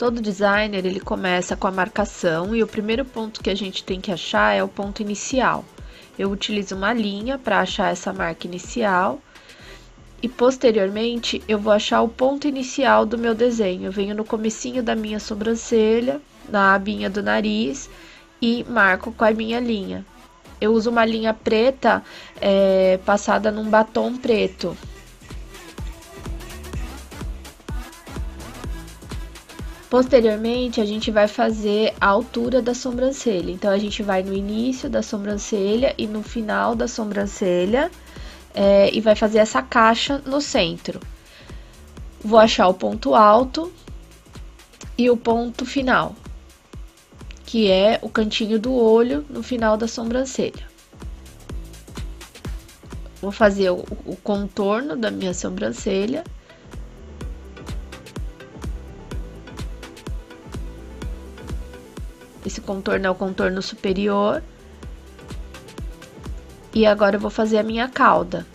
Todo designer, ele começa com a marcação e o primeiro ponto que a gente tem que achar é o ponto inicial. Eu utilizo uma linha para achar essa marca inicial e posteriormente eu vou achar o ponto inicial do meu desenho. Eu venho no comecinho da minha sobrancelha, na abinha do nariz e marco com a minha linha. Eu uso uma linha preta passada num batom preto. Posteriormente, a gente vai fazer a altura da sobrancelha. Então, a gente vai no início da sobrancelha e no final da sobrancelha e vai fazer essa caixa no centro. Vou achar o ponto alto e o ponto final, que é o cantinho do olho no final da sobrancelha. Vou fazer o contorno da minha sobrancelha. Esse contorno é o contorno superior. E agora eu vou fazer a minha cauda.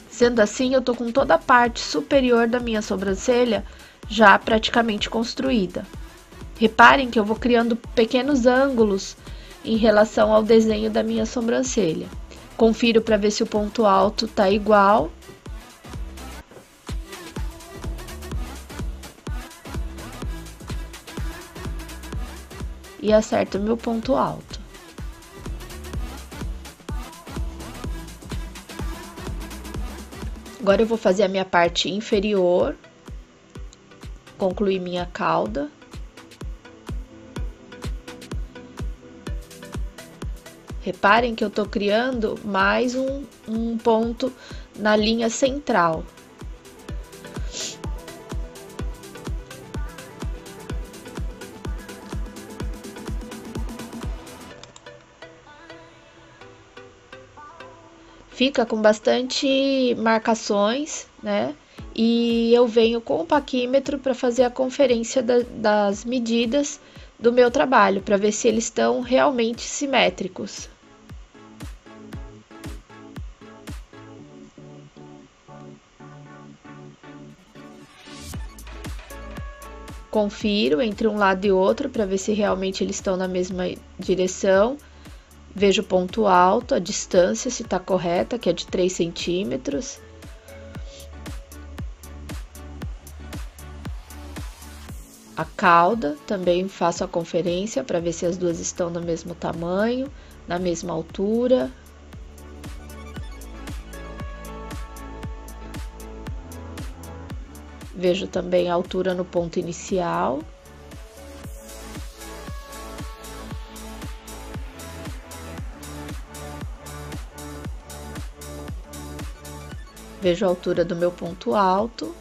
Sendo assim, eu tô com toda a parte superior da minha sobrancelha já praticamente construída. Reparem que eu vou criando pequenos ângulos em relação ao desenho da minha sobrancelha. Confiro para ver se o ponto alto tá igual. E acerto o meu ponto alto. Agora eu vou fazer a minha parte inferior, concluir minha cauda. Reparem que eu tô criando mais um ponto na linha central. Fica com bastante marcações, né? E eu venho com o paquímetro para fazer a conferência das medidas do meu trabalho, para ver se eles estão realmente simétricos. Confiro entre um lado e outro para ver se realmente eles estão na mesma direção. Vejo o ponto alto, a distância, se está correta, que é de 3 centímetros. A cauda, também faço a conferência para ver se as duas estão no mesmo tamanho, na mesma altura. Vejo também a altura no ponto inicial. Vejo a altura do meu ponto alto.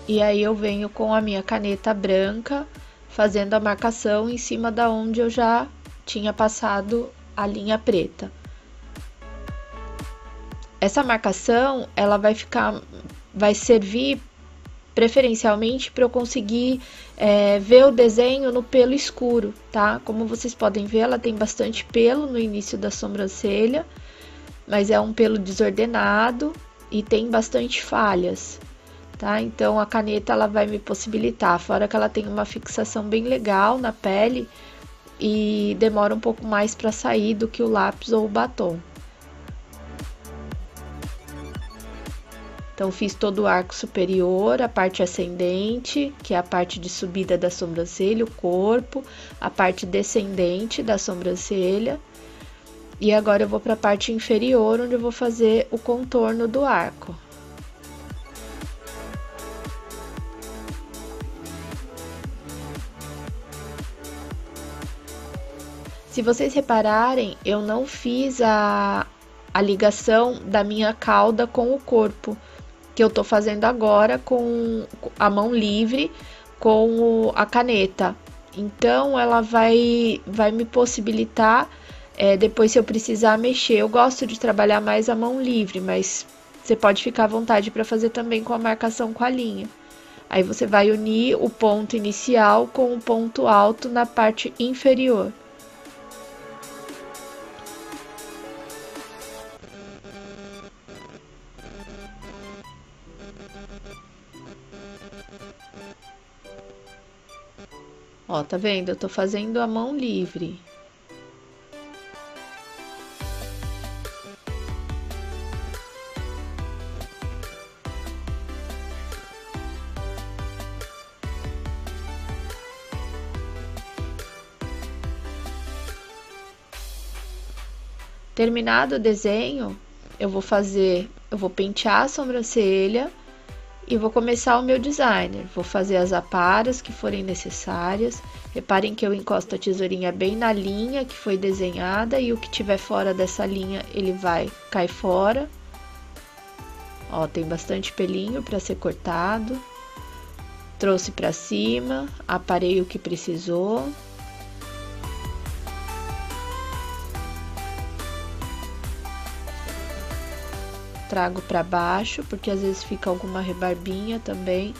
E aí eu venho com a minha caneta branca, fazendo a marcação em cima da onde eu já tinha passado a linha preta. Essa marcação, ela vai servir preferencialmente para eu conseguir ver o desenho no pelo escuro, tá? Como vocês podem ver, ela tem bastante pelo no início da sobrancelha, mas é um pelo desordenado e tem bastante falhas, tá? Então, a caneta, ela vai me possibilitar, fora que ela tem uma fixação bem legal na pele e demora um pouco mais para sair do que o lápis ou o batom. Então, fiz todo o arco superior, a parte ascendente, que é a parte de subida da sobrancelha, o corpo, a parte descendente da sobrancelha. E agora eu vou para a parte inferior, onde eu vou fazer o contorno do arco. Se vocês repararem, eu não fiz a ligação da minha cauda com o corpo, que eu tô fazendo agora com a mão livre, com a caneta. Então, ela vai me possibilitar, depois se eu precisar mexer. Eu gosto de trabalhar mais a mão livre, mas você pode ficar à vontade para fazer também com a marcação com a linha. Aí, você vai unir o ponto inicial com o ponto alto na parte inferior. Ó, tá vendo? Eu tô fazendo a mão livre. Terminado o desenho, eu vou pentear a sobrancelha e vou começar o meu designer. Vou fazer as aparas que forem necessárias. Reparem que eu encosto a tesourinha bem na linha que foi desenhada e o que tiver fora dessa linha, ele vai cair fora. Ó, tem bastante pelinho para ser cortado. Trouxe para cima, aparei o que precisou. Trago para baixo, porque às vezes fica alguma rebarbinha também,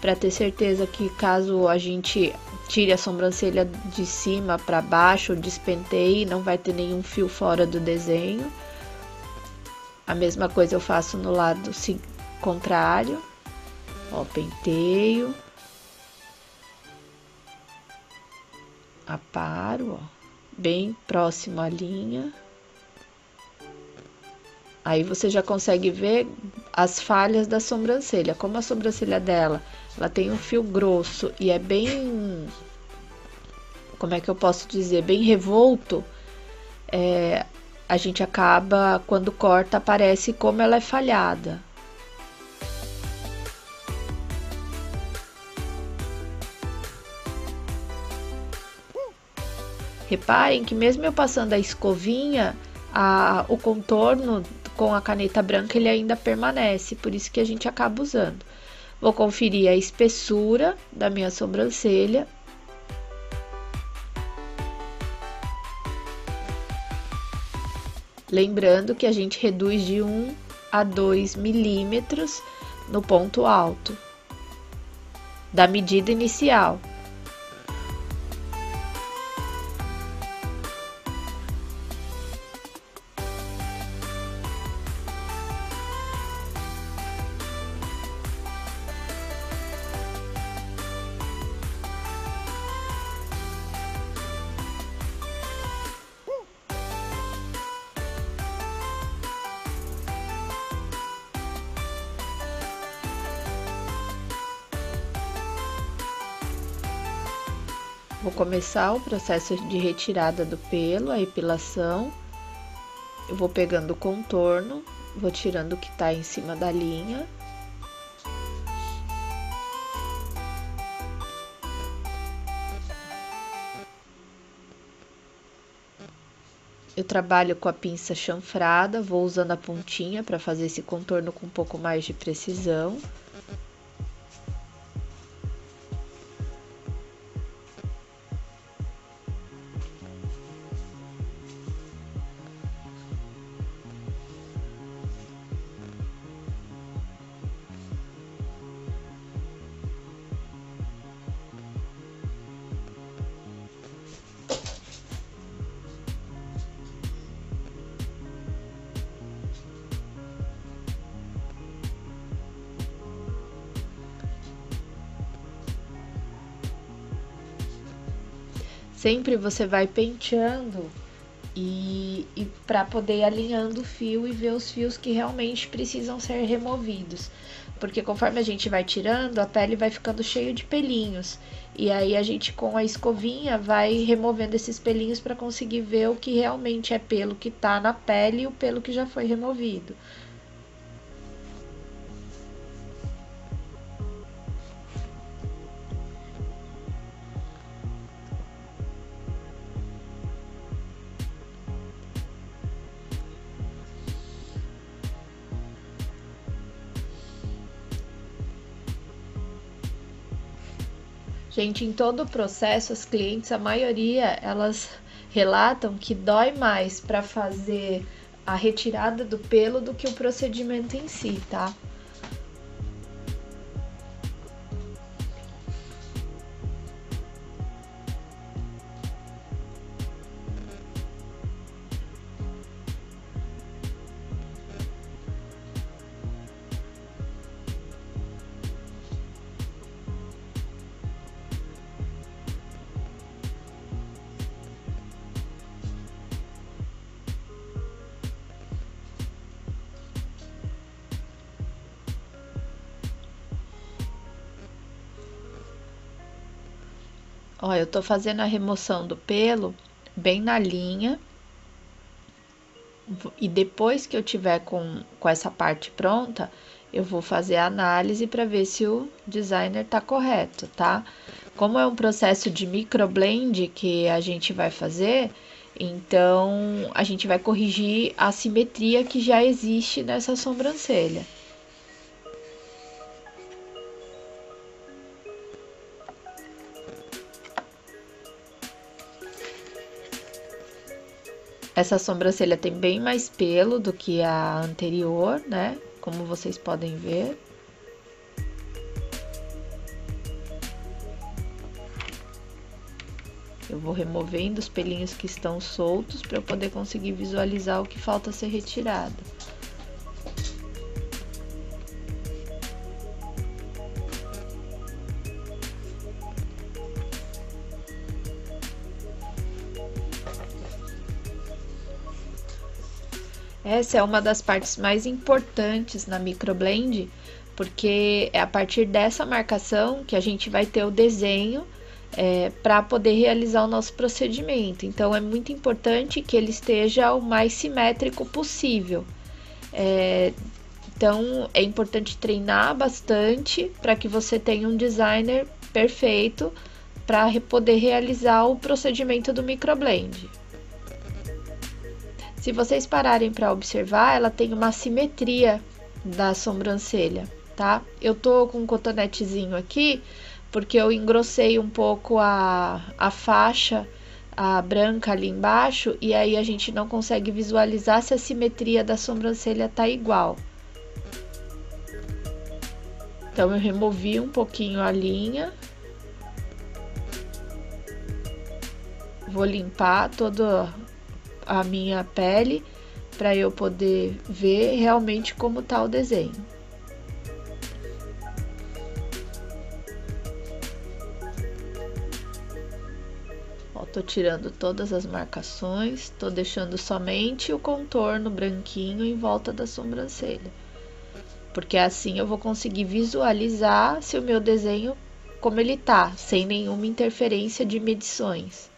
para ter certeza que caso a gente tire a sobrancelha de cima para baixo, despenteie, não vai ter nenhum fio fora do desenho. A mesma coisa eu faço no lado contrário. Ó, penteio. Aparo, ó, bem próximo à linha. Aí você já consegue ver as falhas da sobrancelha. Como a sobrancelha dela, ela tem um fio grosso e é bem, como é que eu posso dizer, bem revolto, a gente acaba, quando corta, aparece como ela é falhada. Reparem que mesmo eu passando a escovinha, o contorno com a caneta branca ele ainda permanece, por isso que a gente acaba usando. Vou conferir a espessura da minha sobrancelha. Lembrando que a gente reduz de 1 a 2 milímetros no ponto alto da medida inicial. Vou começar o processo de retirada do pelo, a epilação. Eu vou pegando o contorno, vou tirando o que tá em cima da linha. Eu trabalho com a pinça chanfrada, vou usando a pontinha para fazer esse contorno com um pouco mais de precisão. Sempre você vai penteando e para poder ir alinhando o fio e ver os fios que realmente precisam ser removidos. Porque conforme a gente vai tirando, a pele vai ficando cheia de pelinhos. E aí a gente com a escovinha vai removendo esses pelinhos para conseguir ver o que realmente é pelo que tá na pele e o pelo que já foi removido. Gente, em todo o processo, as clientes, a maioria, elas relatam que dói mais para fazer a retirada do pelo do que o procedimento em si, tá? Ó, eu tô fazendo a remoção do pelo bem na linha. E depois que eu tiver com essa parte pronta, eu vou fazer a análise para ver se o designer tá correto, tá? Como é um processo de microblend que a gente vai fazer, então a gente vai corrigir a simetria que já existe nessa sobrancelha. Essa sobrancelha tem bem mais pelo do que a anterior, né? Como vocês podem ver. Eu vou removendo os pelinhos que estão soltos para eu poder conseguir visualizar o que falta ser retirado. Essa é uma das partes mais importantes na microblend, porque é a partir dessa marcação que a gente vai ter o desenho para poder realizar o nosso procedimento. Então, é muito importante que ele esteja o mais simétrico possível. Então, é importante treinar bastante para que você tenha um designer perfeito para poder realizar o procedimento do microblend. Se vocês pararem para observar, ela tem uma simetria da sobrancelha, tá? Eu tô com um cotonetezinho aqui, porque eu engrossei um pouco a faixa, a branca ali embaixo, e aí a gente não consegue visualizar se a simetria da sobrancelha tá igual. Então, eu removi um pouquinho a linha. Vou limpar toda a minha pele para eu poder ver realmente como tá o desenho. Ó, tô tirando todas as marcações, tô deixando somente o contorno branquinho em volta da sobrancelha. Porque assim eu vou conseguir visualizar se o meu desenho como ele tá, sem nenhuma interferência de medições.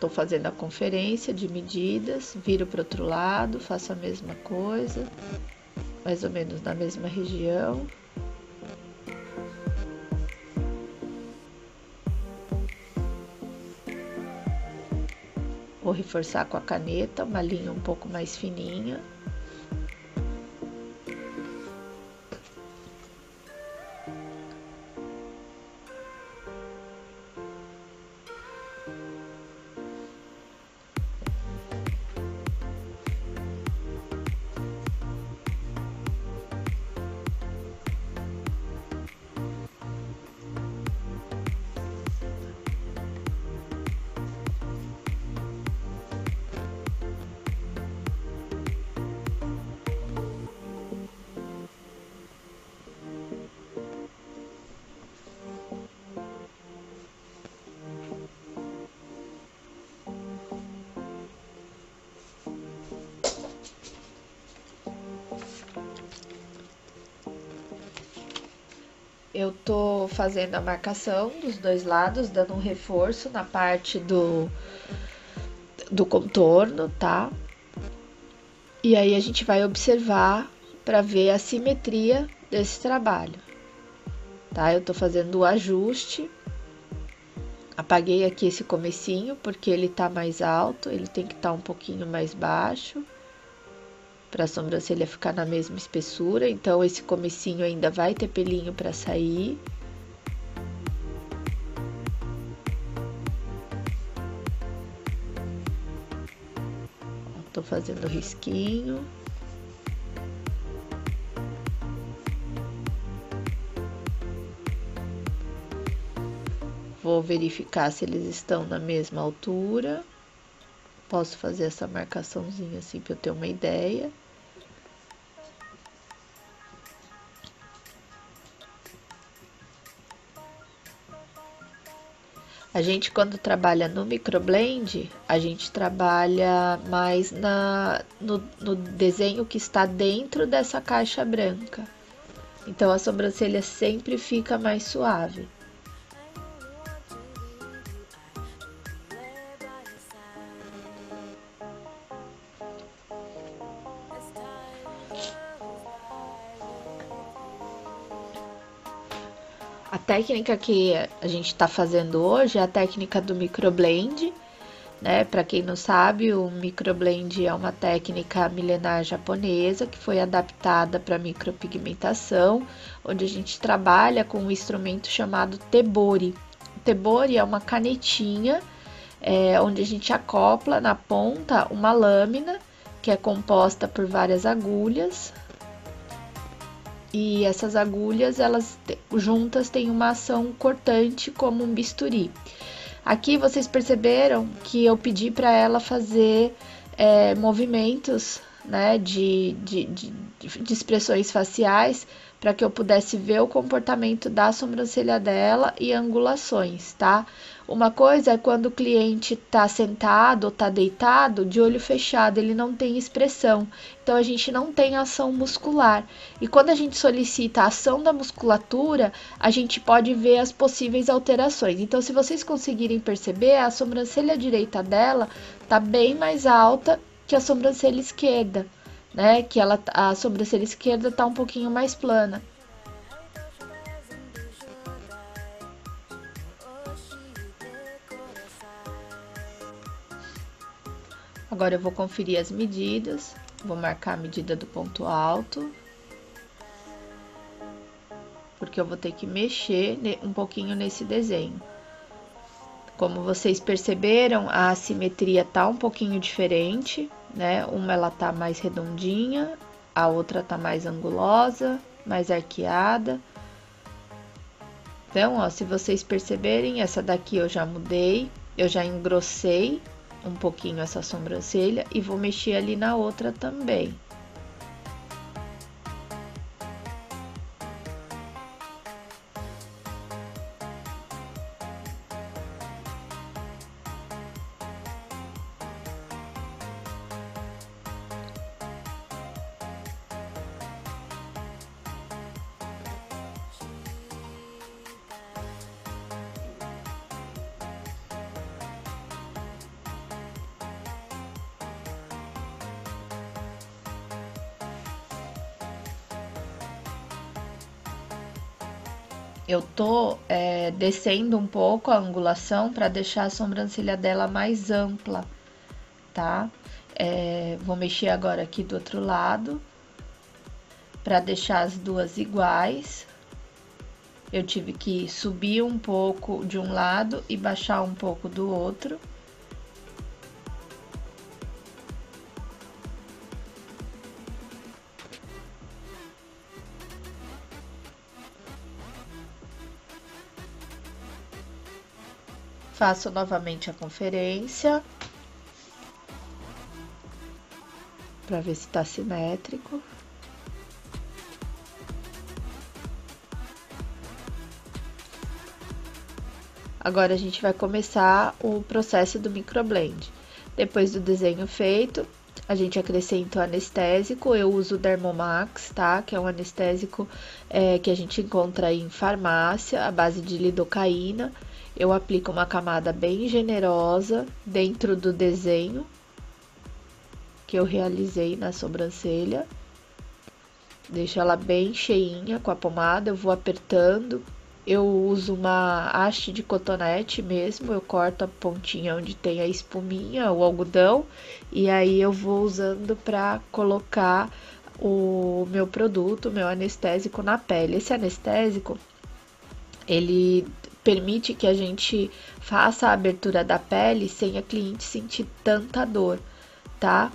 Tô fazendo a conferência de medidas, viro para outro lado, faço a mesma coisa, mais ou menos na mesma região. Vou reforçar com a caneta, uma linha um pouco mais fininha. Eu tô fazendo a marcação dos dois lados, dando um reforço na parte do contorno, tá? E aí a gente vai observar para ver a simetria desse trabalho, tá? Eu tô fazendo o ajuste. Apaguei aqui esse comecinho porque ele tá mais alto, ele tem que estar um pouquinho mais baixo para a sobrancelha ficar na mesma espessura. Então esse comecinho ainda vai ter pelinho para sair. Tô fazendo risquinho. Vou verificar se eles estão na mesma altura. Posso fazer essa marcaçãozinha assim para eu ter uma ideia. A gente, quando trabalha no microblend, a gente trabalha mais no desenho que está dentro dessa caixa branca. Então, a sobrancelha sempre fica mais suave. A técnica que a gente está fazendo hoje é a técnica do microblend, né? Para quem não sabe, o microblend é uma técnica milenar japonesa que foi adaptada para micropigmentação, onde a gente trabalha com um instrumento chamado tebori. O tebori é uma canetinha, onde a gente acopla na ponta uma lâmina que é composta por várias agulhas. E essas agulhas, elas juntas têm uma ação cortante como um bisturi. Aqui vocês perceberam que eu pedi para ela fazer movimentos, né, de expressões faciais, para que eu pudesse ver o comportamento da sobrancelha dela e angulações, tá? Uma coisa é quando o cliente tá sentado ou tá deitado, de olho fechado, ele não tem expressão. Então, a gente não tem ação muscular. E quando a gente solicita a ação da musculatura, a gente pode ver as possíveis alterações. Então, se vocês conseguirem perceber, a sobrancelha direita dela tá bem mais alta que a sobrancelha esquerda, né? Que a sobrancelha esquerda tá um pouquinho mais plana. Agora eu vou conferir as medidas, vou marcar a medida do ponto alto, porque eu vou ter que mexer um pouquinho nesse desenho. Como vocês perceberam, a assimetria tá um pouquinho diferente, né? Uma ela tá mais redondinha, a outra tá mais angulosa, mais arqueada. Então, ó, se vocês perceberem, essa daqui eu já mudei, eu já engrossei um pouquinho essa sobrancelha e vou mexer ali na outra também. Eu tô descendo um pouco a angulação para deixar a sobrancelha dela mais ampla, tá? Vou mexer agora aqui do outro lado para deixar as duas iguais. Eu tive que subir um pouco de um lado e baixar um pouco do outro. Faço novamente a conferência para ver se tá simétrico. Agora a gente vai começar o processo do microblend. Depois do desenho feito, a gente acrescenta o anestésico. Eu uso o Dermomax, tá? Que é um anestésico que a gente encontra aí em farmácia, à base de lidocaína. Eu aplico uma camada bem generosa dentro do desenho que eu realizei na sobrancelha. Deixo ela bem cheinha com a pomada, eu vou apertando. Eu uso uma haste de cotonete mesmo, eu corto a pontinha onde tem a espuminha, o algodão, e aí eu vou usando para colocar o meu produto, o meu anestésico na pele. Esse anestésico, ele permite que a gente faça a abertura da pele sem a cliente sentir tanta dor, tá?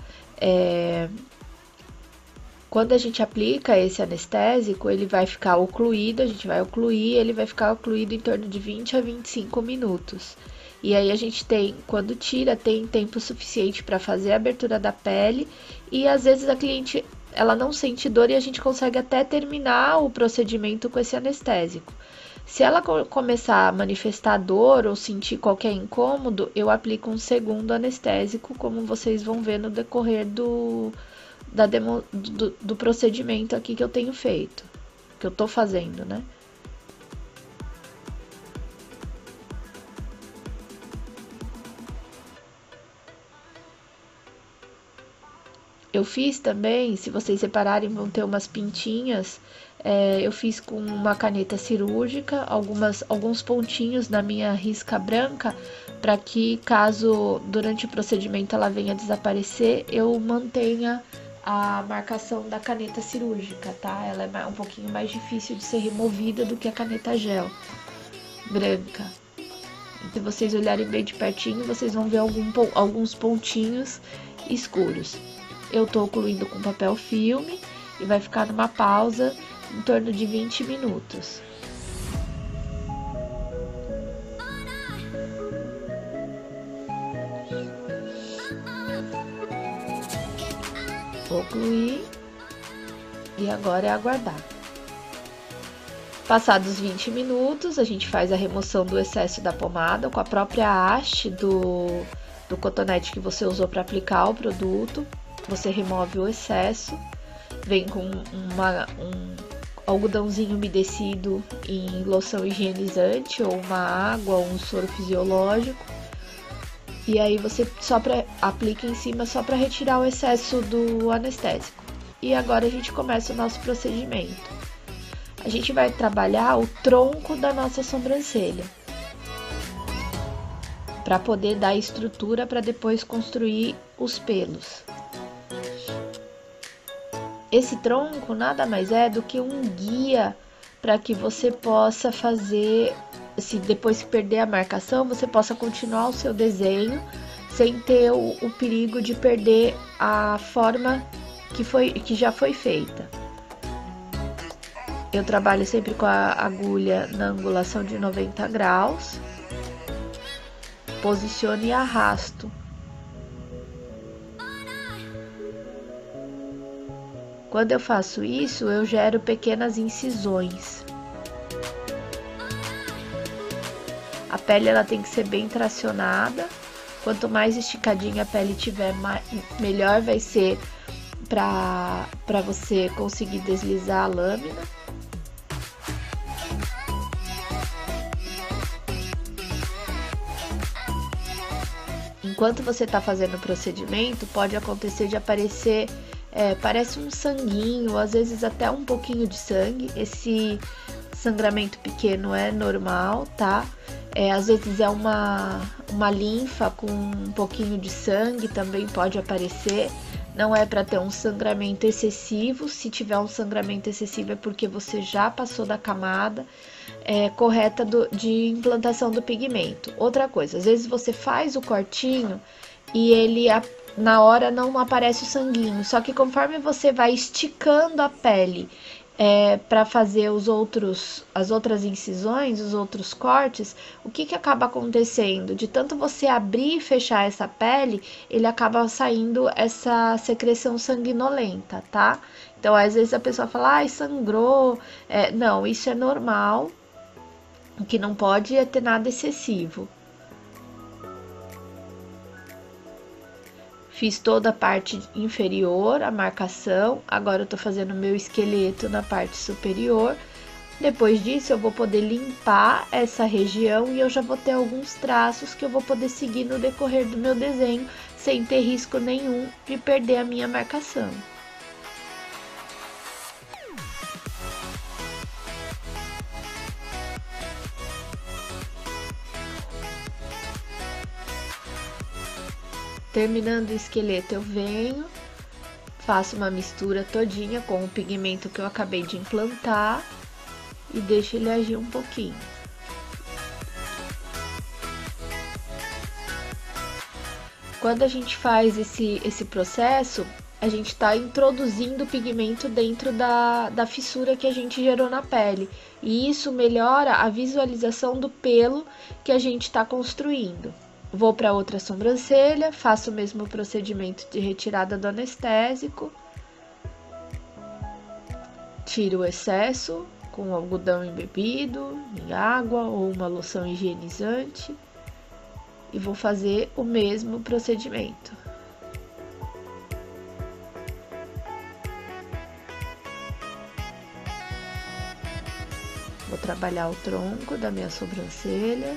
Quando a gente aplica esse anestésico, ele vai ficar ocluído, a gente vai ocluir, ele vai ficar ocluído em torno de 20 a 25 minutos. E aí a gente tem, quando tira, tem tempo suficiente para fazer a abertura da pele e às vezes a cliente, ela não sente dor e a gente consegue até terminar o procedimento com esse anestésico. Se ela começar a manifestar dor ou sentir qualquer incômodo, eu aplico um segundo anestésico, como vocês vão ver no decorrer do procedimento aqui que eu tenho feito, que eu tô fazendo, né? Eu fiz também, se vocês separarem, vão ter umas pintinhas. Eu fiz com uma caneta cirúrgica, alguns pontinhos na minha risca branca, para que caso durante o procedimento ela venha desaparecer, eu mantenha a marcação da caneta cirúrgica, tá? Ela é um pouquinho mais difícil de ser removida do que a caneta gel branca. Se vocês olharem bem de pertinho, vocês vão ver alguns pontinhos escuros. Eu tô ocluindo com papel filme e vai ficar numa pausa em torno de 20 minutos. Ocluir e agora é aguardar. Passados 20 minutos, a gente faz a remoção do excesso da pomada com a própria haste do cotonete que você usou para aplicar o produto. Você remove o excesso, vem com um algodãozinho umedecido em loção higienizante ou uma água ou um soro fisiológico. E aí você aplica em cima só para retirar o excesso do anestésico. E agora a gente começa o nosso procedimento. A gente vai trabalhar o tronco da nossa sobrancelha, para poder dar estrutura para depois construir os pelos. Esse tronco nada mais é do que um guia para que você possa fazer, se depois que perder a marcação, você possa continuar o seu desenho sem ter o perigo de perder a forma que já foi feita. Eu trabalho sempre com a agulha na angulação de 90 graus, posiciono e arrasto. Quando eu faço isso, eu gero pequenas incisões. A pele ela tem que ser bem tracionada. Quanto mais esticadinha a pele tiver, melhor vai ser para você conseguir deslizar a lâmina. Enquanto você está fazendo o procedimento, pode acontecer de aparecer parece um sanguinho, às vezes até um pouquinho de sangue. Esse sangramento pequeno é normal, tá? Às vezes é uma linfa com um pouquinho de sangue, também pode aparecer. Não é para ter um sangramento excessivo. Se tiver um sangramento excessivo é porque você já passou da camada correta de implantação do pigmento. Outra coisa, às vezes você faz o cortinho e ele na hora não aparece o sanguinho, só que conforme você vai esticando a pele para fazer as outras incisões, os outros cortes, o que acaba acontecendo? De tanto você abrir e fechar essa pele, ele acaba saindo essa secreção sanguinolenta, tá? Então, às vezes a pessoa fala, ai, sangrou. Não, isso é normal, o que não pode é ter nada excessivo. Fiz toda a parte inferior, a marcação. Agora eu tô fazendo o meu esqueleto na parte superior. Depois disso, eu vou poder limpar essa região e eu já vou ter alguns traços que eu vou poder seguir no decorrer do meu desenho, sem ter risco nenhum de perder a minha marcação. Terminando o esqueleto, eu venho, faço uma mistura todinha com o pigmento que eu acabei de implantar e deixo ele agir um pouquinho. Quando a gente faz esse processo, a gente está introduzindo o pigmento dentro da fissura que a gente gerou na pele. E isso melhora a visualização do pelo que a gente está construindo. Vou para outra sobrancelha, faço o mesmo procedimento de retirada do anestésico. Tiro o excesso com algodão embebido em água ou uma loção higienizante e vou fazer o mesmo procedimento. Vou trabalhar o tronco da minha sobrancelha.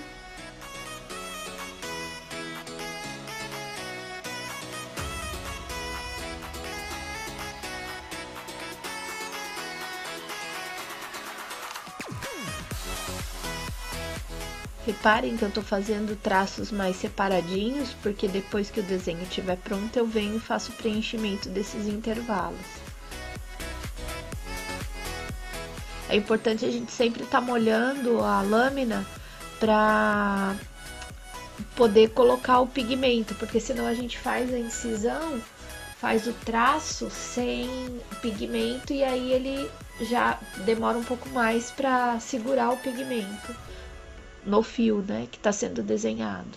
Reparem que eu tô fazendo traços mais separadinhos, porque depois que o desenho estiver pronto, eu venho e faço o preenchimento desses intervalos. É importante a gente sempre estar molhando a lâmina para poder colocar o pigmento, porque senão a gente faz a incisão, faz o traço sem pigmento e aí ele já demora um pouco mais para segurar o pigmento no fio, né, que está sendo desenhado.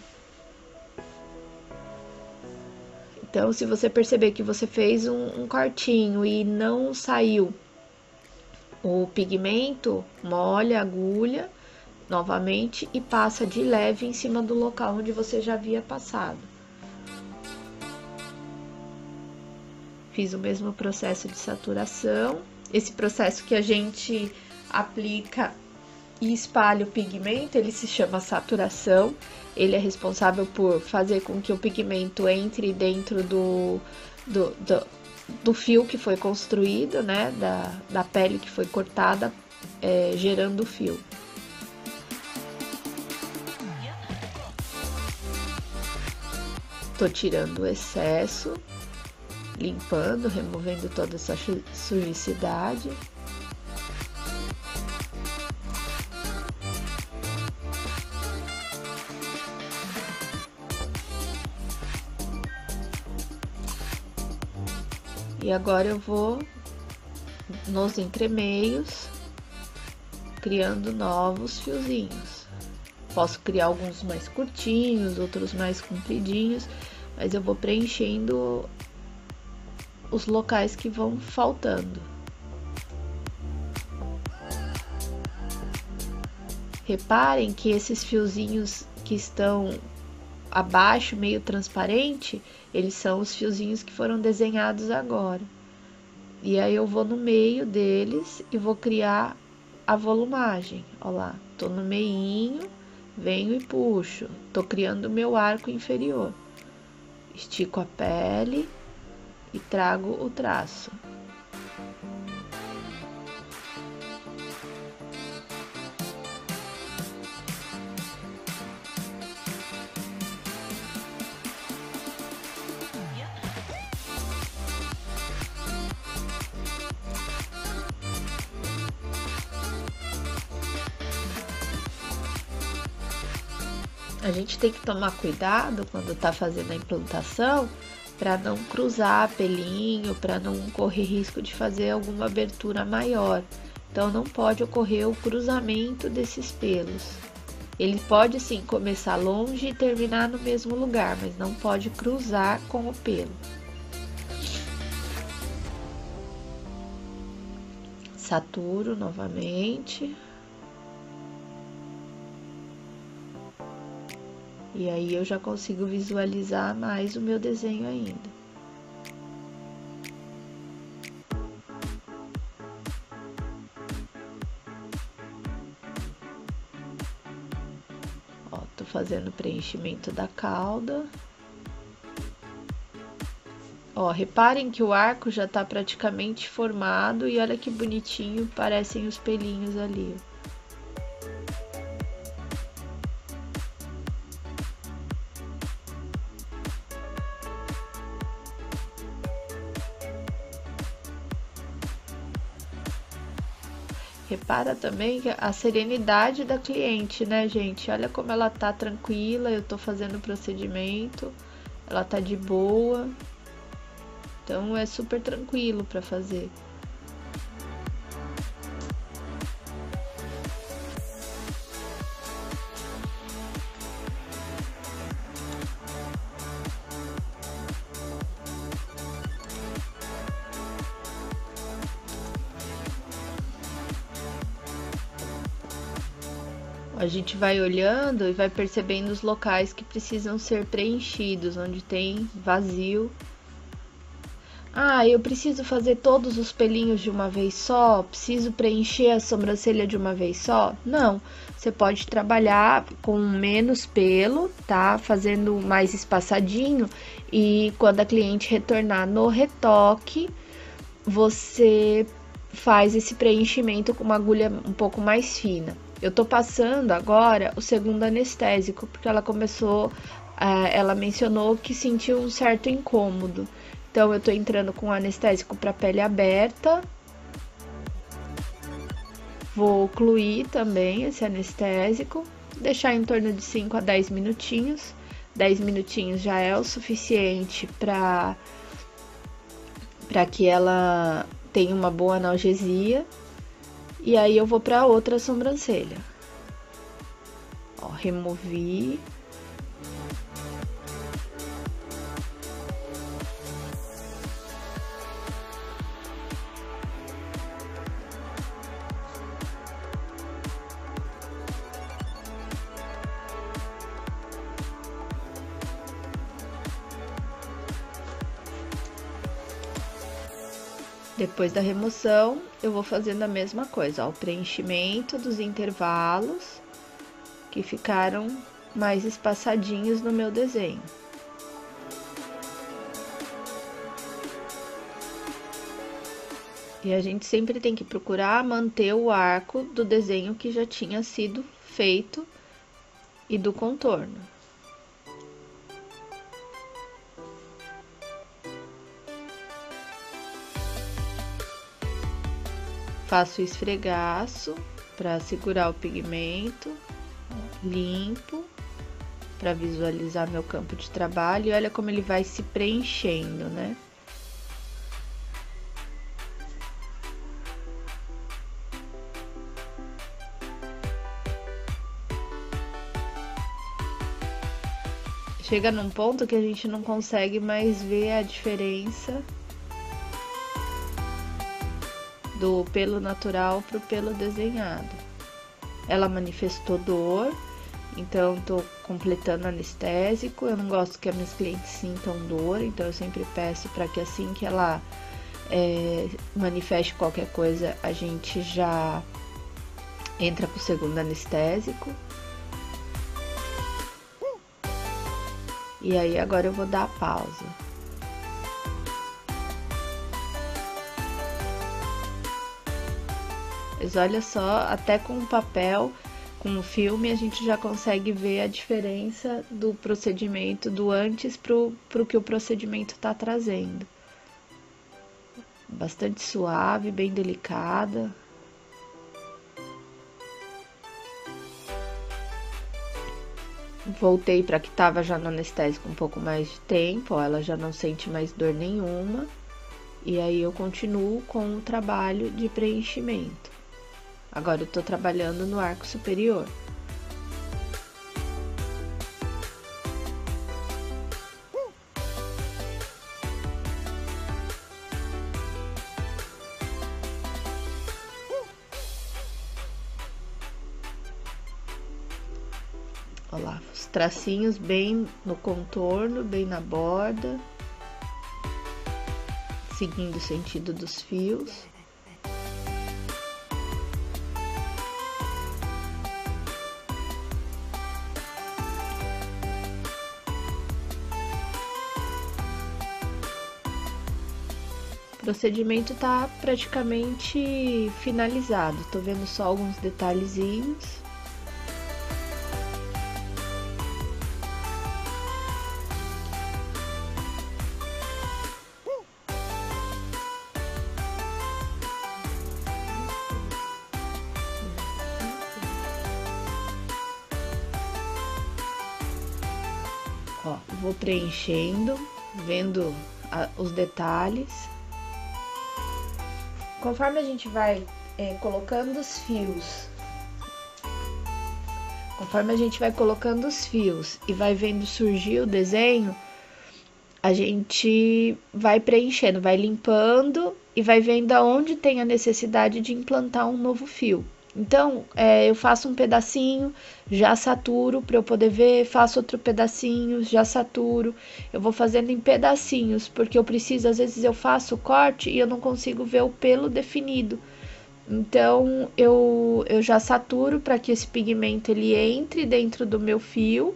Então, se você perceber que você fez um cortinho e não saiu o pigmento, molha a agulha novamente e passa de leve em cima do local onde você já havia passado. Fiz o mesmo processo de saturação. Esse processo que a gente aplica e espalha o pigmento, ele se chama saturação. Ele é responsável por fazer com que o pigmento entre dentro do fio que foi construído, né, da pele que foi cortada, gerando o fio. Tô tirando o excesso, limpando, removendo toda essa sujidade. E agora eu vou nos entremeios, criando novos fiozinhos. Posso criar alguns mais curtinhos, outros mais compridinhos, mas eu vou preenchendo os locais que vão faltando. Reparem que esses fiozinhos que estão abaixo, meio transparente, eles são os fiozinhos que foram desenhados agora. E aí eu vou no meio deles e vou criar a volumagem. Ó lá, tô no meinho, venho e puxo. Tô criando o meu arco inferior. Estico a pele e trago o traço. A gente tem que tomar cuidado quando tá fazendo a implantação para não cruzar pelinho, para não correr risco de fazer alguma abertura maior. Então não pode ocorrer o cruzamento desses pelos. Ele pode sim começar longe e terminar no mesmo lugar, mas não pode cruzar com o pelo. Saturo novamente. E aí eu já consigo visualizar mais o meu desenho ainda. Ó, tô fazendo o preenchimento da cauda. Ó, reparem que o arco já tá praticamente formado e olha que bonitinho parecem os pelinhos ali, ó. Repara também a serenidade da cliente, né, gente? Olha como ela tá tranquila, eu tô fazendo o procedimento, ela tá de boa. Então, é super tranquilo para fazer. A gente vai olhando e vai percebendo os locais que precisam ser preenchidos, onde tem vazio. Ah, eu preciso fazer todos os pelinhos de uma vez só? Preciso preencher a sobrancelha de uma vez só? Não, você pode trabalhar com menos pelo, tá? Fazendo mais espaçadinho, e quando a cliente retornar no retoque, você faz esse preenchimento com uma agulha um pouco mais fina. Eu tô passando agora o segundo anestésico, porque ela mencionou que sentiu um certo incômodo. Então, eu tô entrando com anestésico para pele aberta. Vou ocluir também esse anestésico, deixar em torno de 5 a 10 minutinhos. 10 minutinhos já é o suficiente para que ela tenha uma boa analgesia. E aí eu vou para outra sobrancelha. Ó, removi. Depois da remoção, eu vou fazendo a mesma coisa, ó, o preenchimento dos intervalos que ficaram mais espaçadinhos no meu desenho. E a gente sempre tem que procurar manter o arco do desenho que já tinha sido feito e do contorno. Faço esfregaço para segurar o pigmento, limpo para visualizar meu campo de trabalho, e olha como ele vai se preenchendo, né? Chega num ponto que a gente não consegue mais ver a diferença do pelo natural pro pelo desenhado. Ela manifestou dor, então tô completando anestésico. Eu não gosto que as minhas clientes sintam dor, então eu sempre peço para que assim que ela manifeste qualquer coisa, a gente já entra pro segundo anestésico. E aí agora eu vou dar a pausa. Mas olha só, até com o papel, com o filme, a gente já consegue ver a diferença do procedimento, do antes pro que o procedimento tá trazendo. Bastante suave, bem delicada. Voltei para que tava já no anestésico um pouco mais de tempo, ó, ela já não sente mais dor nenhuma. E aí eu continuo com o trabalho de preenchimento. Agora eu tô trabalhando no arco superior. Olha lá, os tracinhos bem no contorno, bem na borda, seguindo o sentido dos fios. O procedimento tá praticamente finalizado, tô vendo só alguns detalhezinhos. Ó, vou preenchendo, vendo os detalhes. Conforme a gente vai colocando os fios, e vai vendo surgir o desenho, a gente vai preenchendo, vai limpando e vai vendo aonde tem a necessidade de implantar um novo fio. Então, eu faço um pedacinho, já saturo para eu poder ver, faço outro pedacinho, já saturo. Eu vou fazendo em pedacinhos, porque eu preciso, às vezes eu faço o corte e eu não consigo ver o pelo definido. Então, eu já saturo para que esse pigmento ele entre dentro do meu fio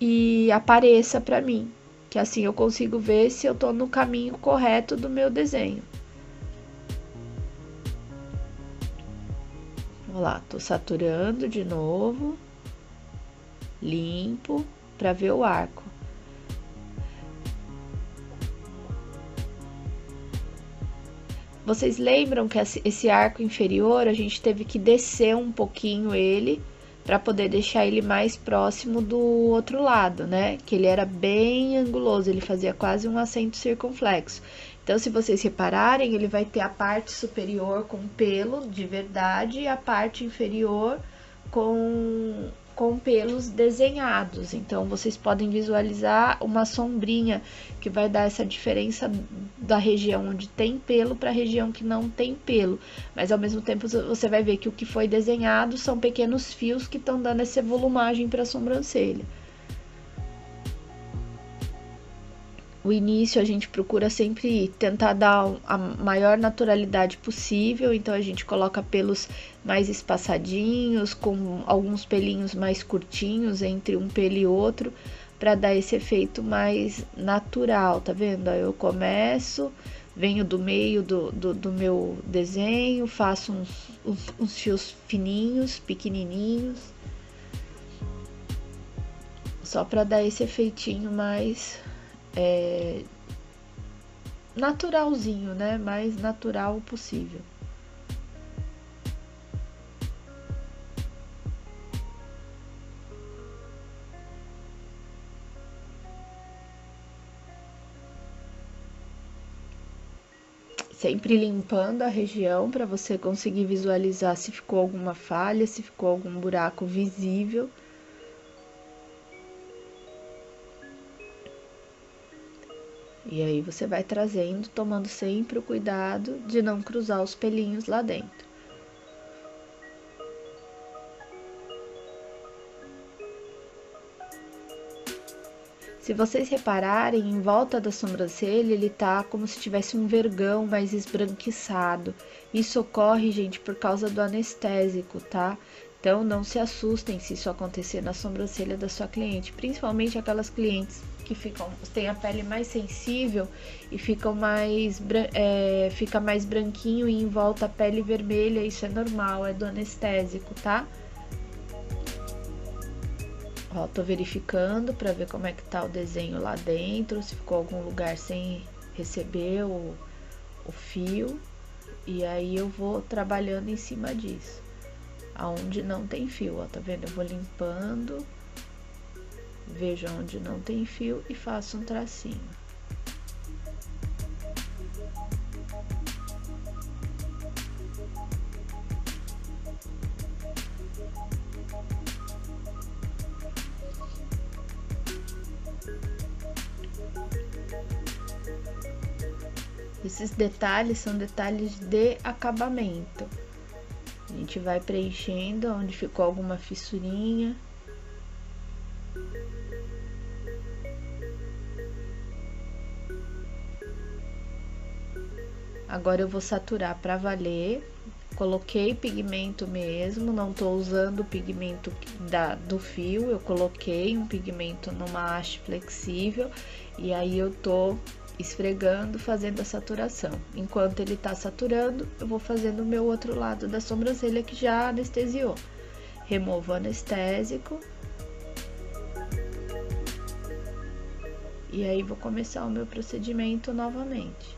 e apareça para mim, que assim eu consigo ver se eu tô no caminho correto do meu desenho. Vou lá, tô saturando de novo, limpo, para ver o arco. Vocês lembram que esse arco inferior a gente teve que descer um pouquinho ele para poder deixar ele mais próximo do outro lado, né? Que ele era bem anguloso, ele fazia quase um acento circunflexo. Então, se vocês repararem, ele vai ter a parte superior com pelo de verdade e a parte inferior com pelos desenhados. Então, vocês podem visualizar uma sombrinha que vai dar essa diferença da região onde tem pelo para a região que não tem pelo. Mas, ao mesmo tempo, você vai ver que o que foi desenhado são pequenos fios que estão dando essa volumagem para a sobrancelha. O início a gente procura sempre tentar dar a maior naturalidade possível, então a gente coloca pelos mais espaçadinhos, com alguns pelinhos mais curtinhos entre um pelo e outro, para dar esse efeito mais natural, tá vendo? Aí eu começo, venho do meio do meu desenho, faço uns fios fininhos, pequenininhos, só para dar esse efeitinho mais naturalzinho, né? Mais natural possível. Sempre limpando a região para você conseguir visualizar se ficou alguma falha, se ficou algum buraco visível. E aí você vai trazendo, tomando sempre o cuidado de não cruzar os pelinhos lá dentro. Se vocês repararem, em volta da sobrancelha, ele tá como se tivesse um vergão mais esbranquiçado. Isso ocorre, gente, por causa do anestésico, tá? Então, não se assustem se isso acontecer na sobrancelha da sua cliente, principalmente aquelas clientes que têm a pele mais sensível e fica mais branquinho e em volta a pele vermelha. Isso é normal, é do anestésico, tá? Ó, tô verificando para ver como é que tá o desenho lá dentro, se ficou algum lugar sem receber o fio. E aí eu vou trabalhando em cima disso. Aonde não tem fio, ó, tá vendo? Eu vou limpando, vejo onde não tem fio e faço um tracinho. Esses detalhes são detalhes de acabamento. A gente vai preenchendo onde ficou alguma fissurinha. Agora eu vou saturar para valer. Coloquei pigmento mesmo, não tô usando o pigmento do fio, eu coloquei um pigmento numa haste flexível e aí eu tô esfregando, fazendo a saturação. Enquanto ele tá saturando, eu vou fazendo o meu outro lado da sobrancelha que já anestesiou. Removo o anestésico. E aí vou começar o meu procedimento novamente.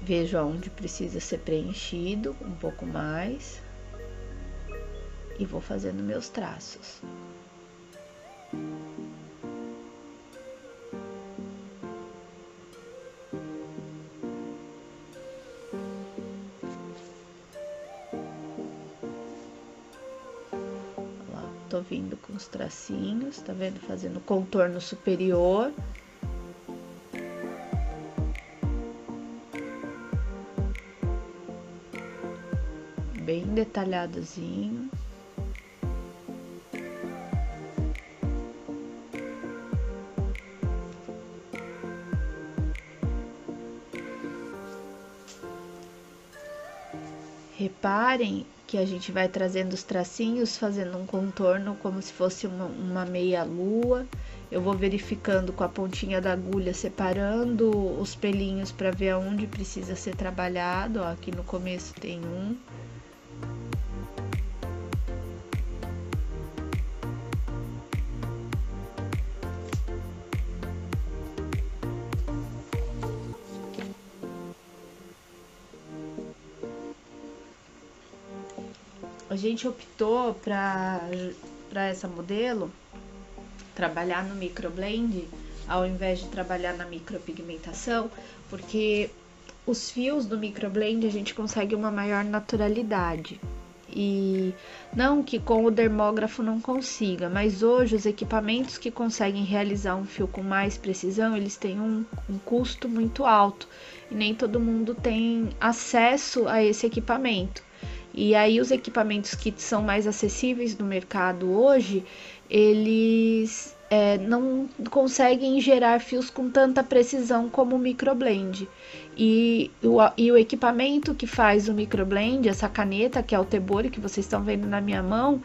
Vejo aonde precisa ser preenchido um pouco mais. E vou fazendo meus traços. Tô vindo com os tracinhos, tá vendo? Fazendo contorno superior. bem detalhadozinho. Reparem que a gente vai trazendo os tracinhos, fazendo um contorno como se fosse uma meia lua. Eu vou verificando com a pontinha da agulha, separando os pelinhos para ver aonde precisa ser trabalhado. Ó, aqui no começo tem um. A gente optou para essa modelo trabalhar no microblend ao invés de trabalhar na micropigmentação, porque os fios do microblend a gente consegue uma maior naturalidade. E não que com o dermógrafo não consiga, mas hoje os equipamentos que conseguem realizar um fio com mais precisão, eles têm um custo muito alto e nem todo mundo tem acesso a esse equipamento. E aí os equipamentos que são mais acessíveis no mercado hoje, eles não conseguem gerar fios com tanta precisão como o microblend. E o equipamento que faz o microblend, essa caneta, que é o Tebori, que vocês estão vendo na minha mão,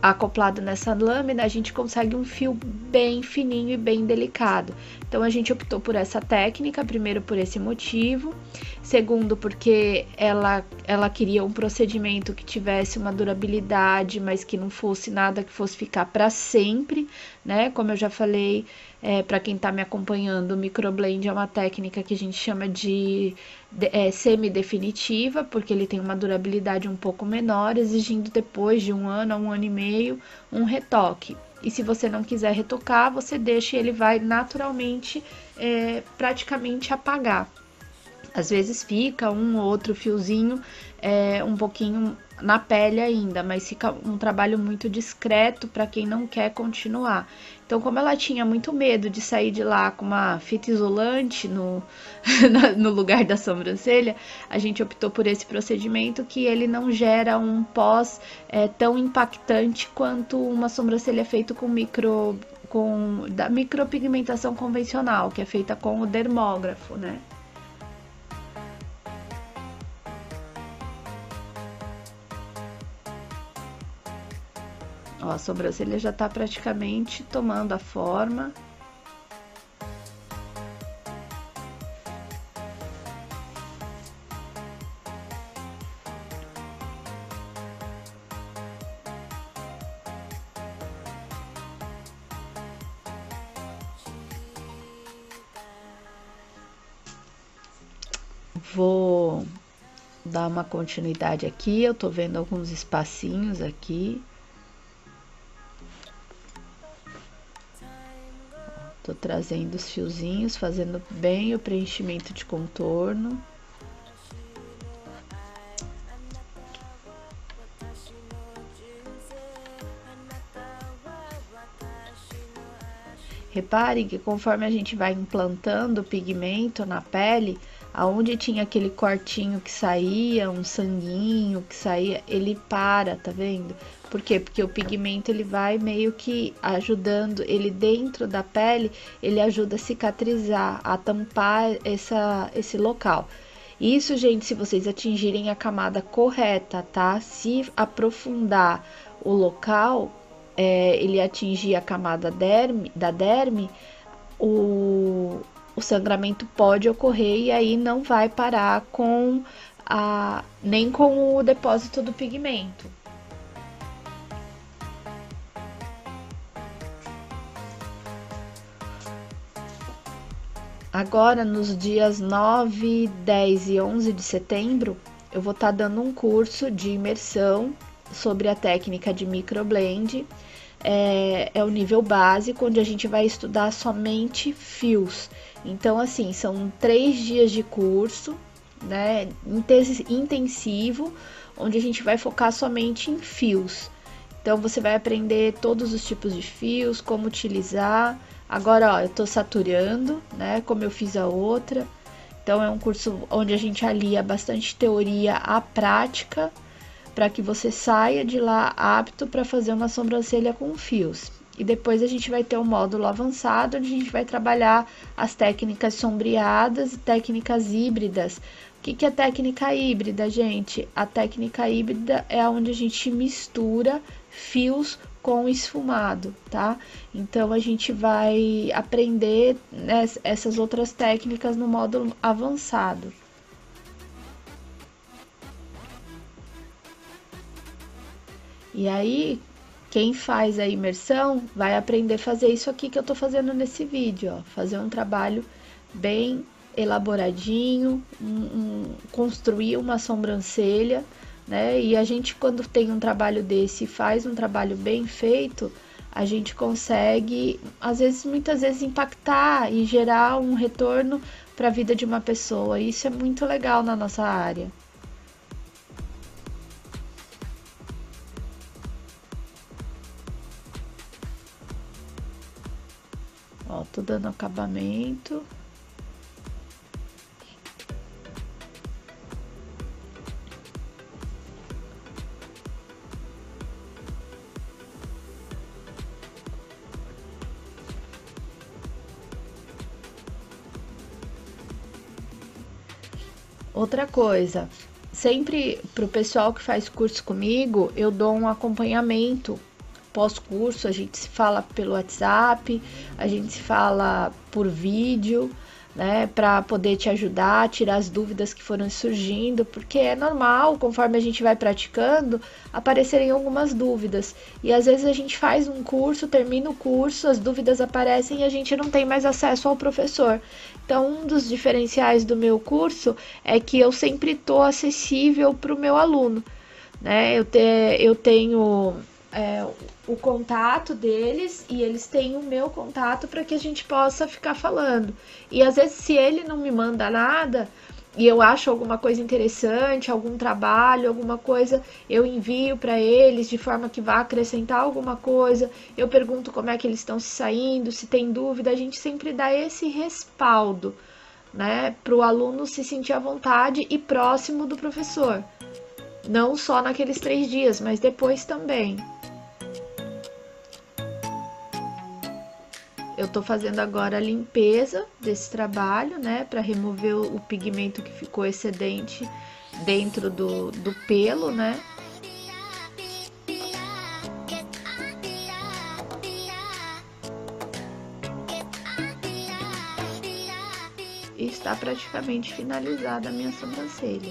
acoplado nessa lâmina, a gente consegue um fio bem fininho e bem delicado. Então a gente optou por essa técnica, primeiro por esse motivo, segundo porque ela queria um procedimento que tivesse uma durabilidade, mas que não fosse nada que fosse ficar para sempre, né? Como eu já falei, para quem está me acompanhando, o microblend é uma técnica que a gente chama de semi-definitiva, porque ele tem uma durabilidade um pouco menor, exigindo depois de 1 ano a 1 ano e meio um retoque. E se você não quiser retocar, você deixa e ele vai naturalmente praticamente apagar. Às vezes fica um ou outro fiozinho um pouquinho na pele ainda, mas fica um trabalho muito discreto para quem não quer continuar. Então, como ela tinha muito medo de sair de lá com uma fita isolante no lugar da sobrancelha, a gente optou por esse procedimento que ele não gera um pós tão impactante quanto uma sobrancelha feita da micropigmentação convencional, que é feita com o dermógrafo, né? Ó, a sobrancelha já tá praticamente tomando a forma. Vou dar uma continuidade aqui, eu tô vendo alguns espacinhos aqui. Tô trazendo os fiozinhos, fazendo bem o preenchimento de contorno. Reparem que conforme a gente vai implantando o pigmento na pele, aonde tinha aquele cortinho que saía, um sanguinho que saía, ele para, tá vendo? Por quê? Porque o pigmento ele vai meio que ajudando, ele dentro da pele, ele ajuda a cicatrizar, a tampar esse local. Isso, gente, se vocês atingirem a camada correta, tá? Se aprofundar o local, ele atingir a camada da derme, o sangramento pode ocorrer e aí não vai parar nem com o depósito do pigmento. Agora, nos dias 9, 10 e 11 de setembro, eu vou estar dando um curso de imersão sobre a técnica de microblend. É o nível básico, onde a gente vai estudar somente fios. Então, assim, são 3 dias de curso, né, intensivo, onde a gente vai focar somente em fios. Então, você vai aprender todos os tipos de fios, como utilizar. Agora, ó, eu tô saturando, né, como eu fiz a outra. Então, é um curso onde a gente alia bastante teoria à prática, para que você saia de lá apto para fazer uma sobrancelha com fios. E depois a gente vai ter um módulo avançado, onde a gente vai trabalhar as técnicas sombreadas e técnicas híbridas. O que é técnica híbrida, gente? A técnica híbrida é onde a gente mistura fios com esfumado, tá? Então, a gente vai aprender, né, essas outras técnicas no módulo avançado. E aí, quem faz a imersão vai aprender a fazer isso aqui que eu tô fazendo nesse vídeo, ó. Fazer um trabalho bem elaboradinho, construir uma sobrancelha, né? E a gente, quando tem um trabalho desse e faz um trabalho bem feito, a gente consegue, às vezes, muitas vezes, impactar e gerar um retorno para a vida de uma pessoa. Isso é muito legal na nossa área. Ó, tô dando acabamento. Outra coisa, sempre pro pessoal que faz curso comigo, eu dou um acompanhamento pós-curso, a gente se fala pelo WhatsApp, a gente se fala por vídeo, né, para poder te ajudar, tirar as dúvidas que foram surgindo, porque é normal, conforme a gente vai praticando, aparecerem algumas dúvidas. E às vezes a gente faz um curso, termina o curso, as dúvidas aparecem e a gente não tem mais acesso ao professor. Então, um dos diferenciais do meu curso é que eu sempre estou acessível para o meu aluno, né? Eu tenho o contato deles e eles têm o meu contato para que a gente possa ficar falando. E às vezes, se ele não me manda nada e eu acho alguma coisa interessante, algum trabalho, alguma coisa, eu envio para eles de forma que vá acrescentar alguma coisa. Eu pergunto como é que eles estão se saindo, se tem dúvida, a gente sempre dá esse respaldo, né, para o aluno se sentir à vontade e próximo do professor. Não só naqueles 3 dias, mas depois também. Eu tô fazendo agora a limpeza desse trabalho, né, para remover o pigmento que ficou excedente dentro do pelo, né. E está praticamente finalizada a minha sobrancelha.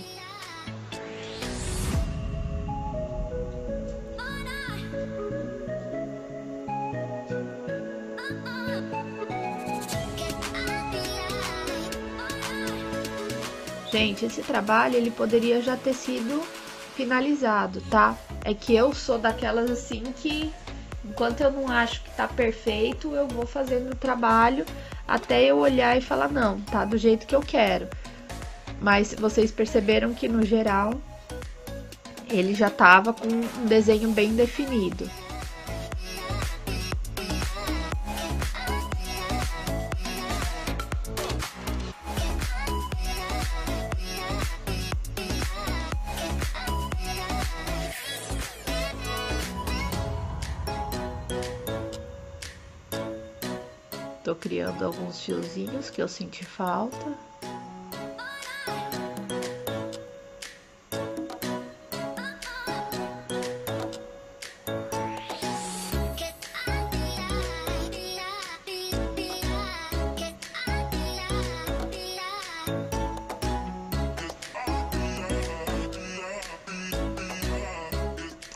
Gente, esse trabalho ele poderia já ter sido finalizado, tá? É que eu sou daquelas assim que enquanto eu não acho que tá perfeito, eu vou fazendo o trabalho até eu olhar e falar, não, tá do jeito que eu quero. Mas vocês perceberam que no geral ele já tava com um desenho bem definido. Tô criando alguns fiozinhos que eu senti falta.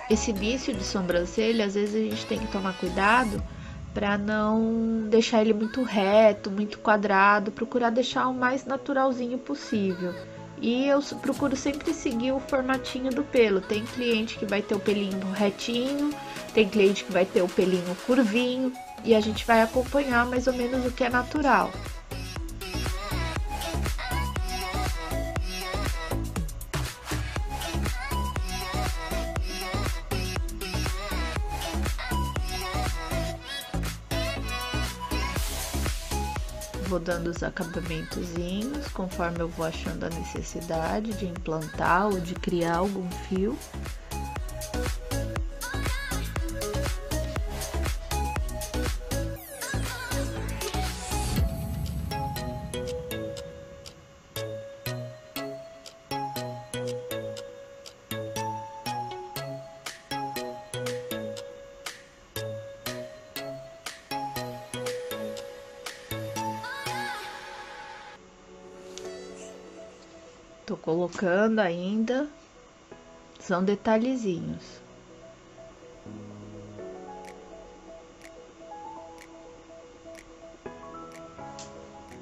Esse início de sobrancelha, às vezes a gente tem que tomar cuidado para não deixar ele muito reto, muito quadrado, procurar deixar o mais naturalzinho possível. E eu procuro sempre seguir o formatinho do pelo. Tem cliente que vai ter o pelinho retinho, tem cliente que vai ter o pelinho curvinho, e a gente vai acompanhar mais ou menos o que é natural. Vou dando os acabamentozinhos conforme eu vou achando a necessidade de implantar ou de criar algum fio. Tô colocando ainda. São detalhezinhos.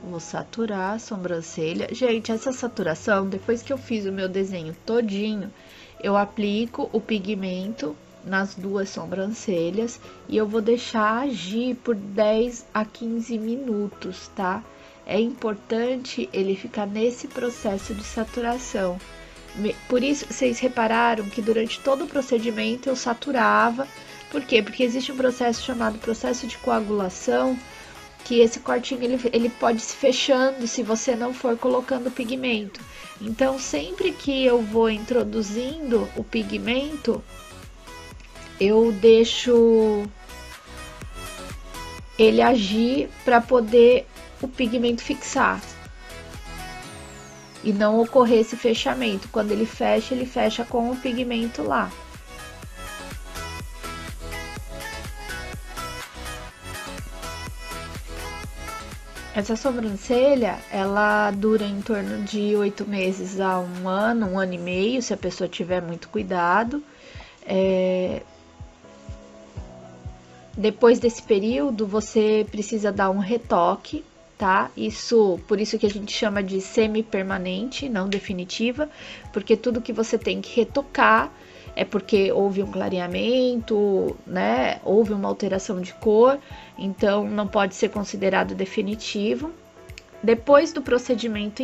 Vou saturar a sobrancelha. Gente, essa saturação, depois que eu fiz o meu desenho todinho, eu aplico o pigmento nas duas sobrancelhas e eu vou deixar agir por 10 a 15 minutos, tá? É importante ele ficar nesse processo de saturação. Por isso, vocês repararam que durante todo o procedimento eu saturava. Por quê? Porque existe um processo chamado processo de coagulação, que esse cortinho ele pode se fechando se você não for colocando pigmento. Então, sempre que eu vou introduzindo o pigmento, eu deixo ele agir para poder o pigmento fixar e não ocorrer esse fechamento. Quando ele fecha com o pigmento lá. Essa sobrancelha, ela dura em torno de 8 meses a 1 ano, 1 ano e meio, se a pessoa tiver muito cuidado. Depois desse período, você precisa dar um retoque, tá? Por isso que a gente chama de semi-permanente, não definitiva, porque tudo que você tem que retocar é porque houve um clareamento, né? Houve uma alteração de cor, então não pode ser considerado definitivo. Depois do procedimento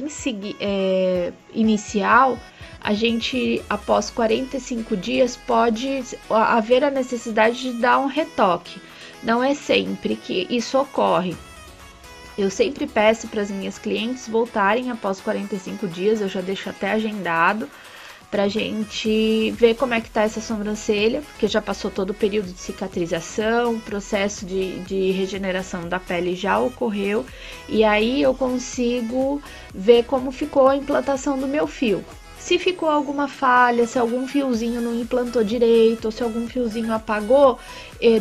inicial, a gente, após 45 dias, pode haver a necessidade de dar um retoque. Não é sempre que isso ocorre. Eu sempre peço para as minhas clientes voltarem após 45 dias, eu já deixo até agendado, pra gente ver como é que tá essa sobrancelha, porque já passou todo o período de cicatrização, o processo de regeneração da pele já ocorreu, e aí eu consigo ver como ficou a implantação do meu fio. Se ficou alguma falha, se algum fiozinho não implantou direito, ou se algum fiozinho apagou,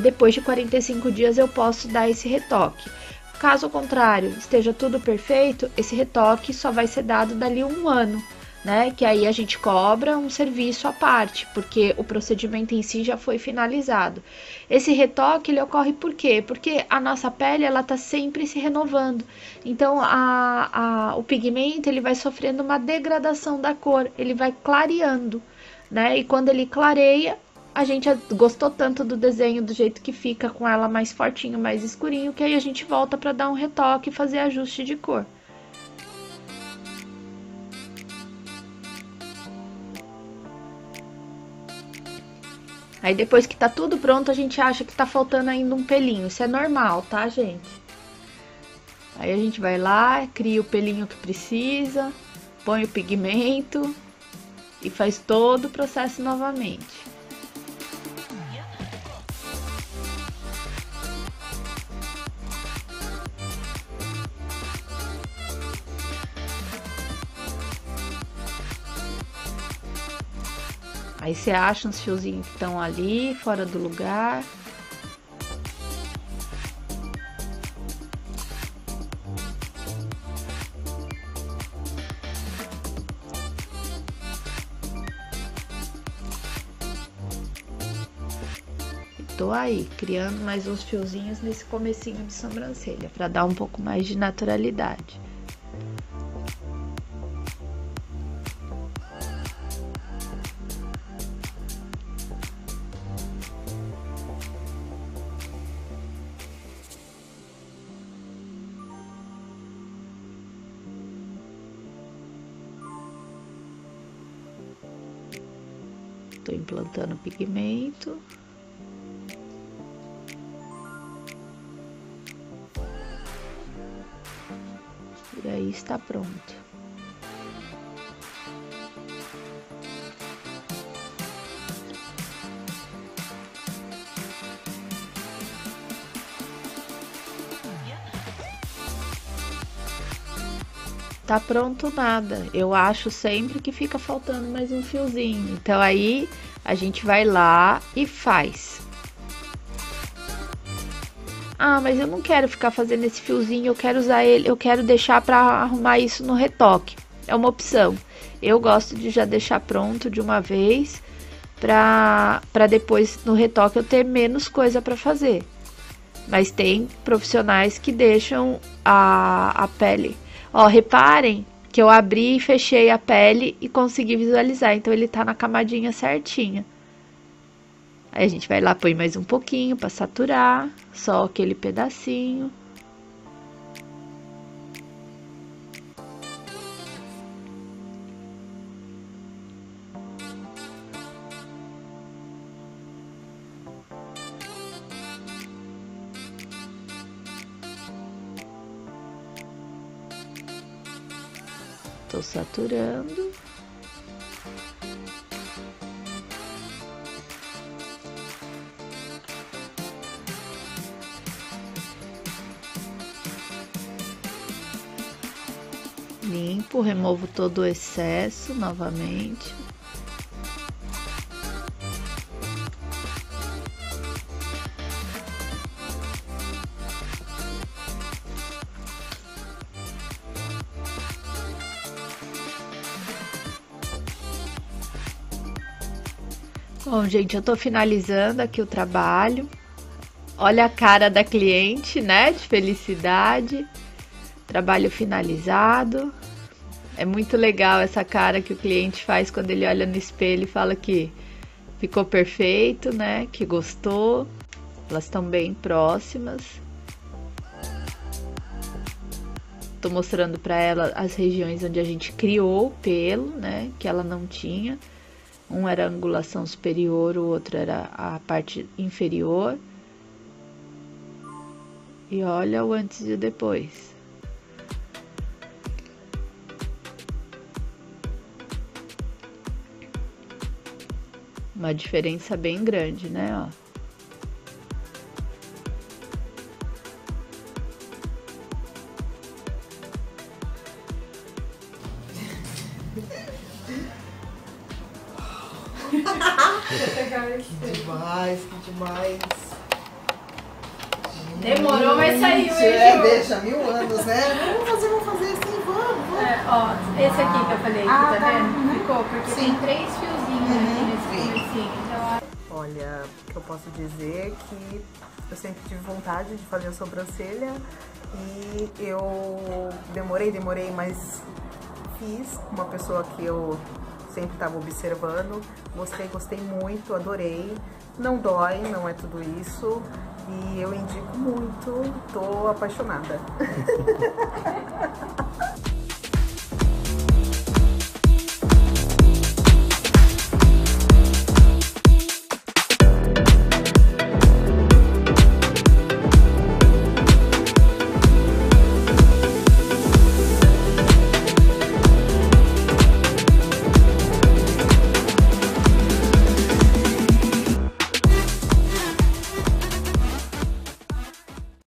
depois de 45 dias eu posso dar esse retoque. Caso contrário, esteja tudo perfeito, esse retoque só vai ser dado dali 1 ano. Né? Que aí a gente cobra um serviço à parte, porque o procedimento em si já foi finalizado. Esse retoque, ele ocorre por quê? Porque a nossa pele, ela tá sempre se renovando. Então, o pigmento, ele vai sofrendo uma degradação da cor, ele vai clareando, né? E quando ele clareia, a gente gostou tanto do desenho, do jeito que fica com ela mais fortinho, mais escurinho, que aí a gente volta para dar um retoque e fazer ajuste de cor. Aí depois que tá tudo pronto, a gente acha que tá faltando ainda um pelinho. Isso é normal, tá, gente? Aí a gente vai lá, cria o pelinho que precisa, põe o pigmento e faz todo o processo novamente. Aí você acha uns fiozinhos que estão ali, fora do lugar. Tô aí, criando mais uns fiozinhos nesse comecinho de sobrancelha, para dar um pouco mais de naturalidade. Tô implantando pigmento. E aí está pronto. Tá pronto nada. Eu acho sempre que fica faltando mais um fiozinho. Então aí a gente vai lá e faz. Ah, mas eu não quero ficar fazendo esse fiozinho, eu quero usar ele, eu quero deixar para arrumar isso no retoque. É uma opção. Eu gosto de já deixar pronto de uma vez para depois no retoque eu ter menos coisa para fazer. Mas tem profissionais que deixam a pele. Ó, reparem que eu abri e fechei a pele e consegui visualizar. Então ele tá na camadinha certinha. Aí a gente vai lá, põe mais um pouquinho para saturar, só aquele pedacinho. Tô saturando. Limpo, removo todo o excesso novamente. Bom, gente, eu tô finalizando aqui o trabalho. Olha a cara da cliente, né? De felicidade. Trabalho finalizado. É muito legal essa cara que o cliente faz quando ele olha no espelho e fala que ficou perfeito, né? Que gostou. Elas estão bem próximas. Tô mostrando para ela as regiões onde a gente criou o pelo, né? Que ela não tinha. Um era a angulação superior, o outro era a parte inferior. E olha o antes e o depois. Uma diferença bem grande, né? Ó. Demais, que demais. Demorou, mas saiu, Deixa 1000 anos, né? Vamos fazer assim, vamos. Ó, esse aqui que eu falei, tá vendo? Ficou, porque Sim. tem 3 fiozinhos aqui nesse comecinho. Então, olha, o que eu posso dizer é que eu sempre tive vontade de fazer a sobrancelha e eu demorei, mas fiz com uma pessoa que eu sempre estava observando, gostei muito, adorei. Não dói, não é tudo isso e eu indico muito, tô apaixonada.